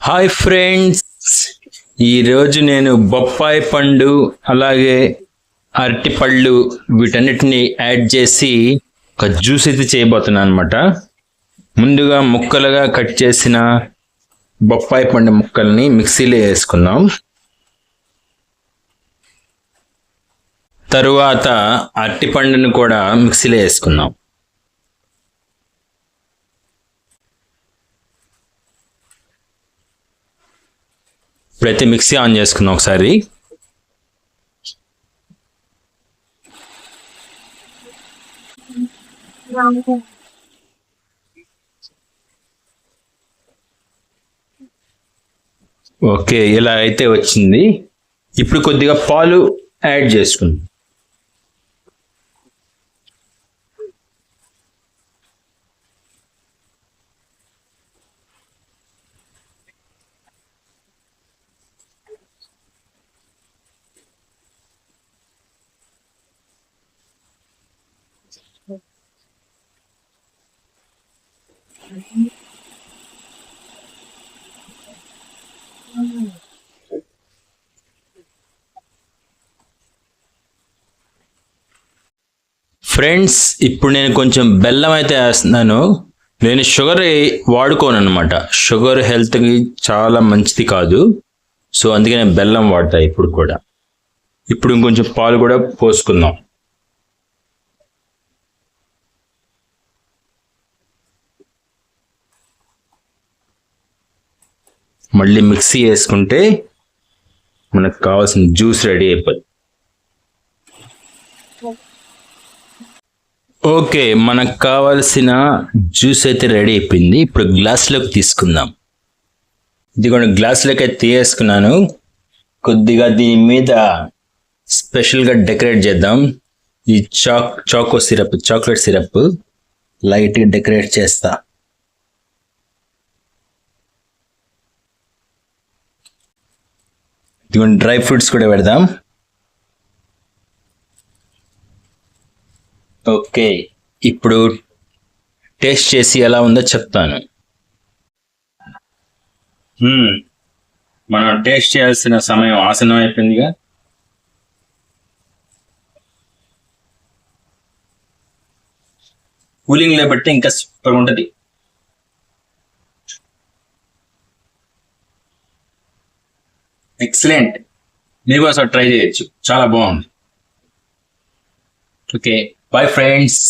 Hi friends, ఈరోజు నేను బొప్పాయి పండు అలాగే అరటిపళ్ళు వీటన్నిటిని యాడ్ చేసి ఒక జ్యూస్ అయితే చేయబోతున్నాను అనమాట. ముందుగా ముక్కలుగా కట్ చేసిన బొప్పాయి పండు ముక్కల్ని మిక్సీలో వేసుకుందాం. తరువాత అరటిపండుని కూడా మిక్సీలో వేసుకుందాం. ఇప్పుడైతే మిక్సీ ఆన్ చేసుకుందాం ఒకసారి. ఓకే, ఇలా అయితే వచ్చింది. ఇప్పుడు కొద్దిగా పాలు యాడ్ చేసుకుందాం. ఫ్రెండ్స్, ఇప్పుడు నేను కొంచెం బెల్లం అయితే వేస్తున్నాను. నేను షుగర్ వాడుకోను అనమాట. షుగర్ హెల్త్కి చాలా మంచిది కాదు. సో అందుకే నేను బెల్లం వాడతా ఇప్పుడు కూడా. ఇప్పుడు ఇంకొంచెం పాలు కూడా పోసుకుందాం. మళ్ళీ మిక్సీ వేసుకుంటే మనకు కావాల్సిన జ్యూస్ రెడీ అయిపోద్ది. ఓకే, మనకు కావాల్సిన జ్యూస్ అయితే రెడీ అయిపోయింది. ఇప్పుడు గ్లాస్లోకి తీసుకుందాం. ఇదిగోండి, గ్లాస్లోకి అయితే తీసేసుకున్నాను. కొద్దిగా దీని మీద స్పెషల్గా డెకరేట్ చేద్దాం. ఈ చాక్లెట్ సిరప్ లైట్గా డెకరేట్ చేస్తా. ఇదిగోండి, డ్రై ఫ్రూట్స్ కూడా పెడదాం. ఓకే, ఇప్పుడు టేస్ట్ చేసి ఎలా ఉందో చెప్తాను. మనం టేస్ట్ చేయాల్సిన సమయం ఆసనం అయిపోయిందిగా. కూలింగ్ లో బట్టి ఇంకా సూపర్ ఉంటుంది. ఎక్సలెంట్. మీరు కూడా ట్రై చేయొచ్చు, చాలా బాగుంది. Okay, bye friends.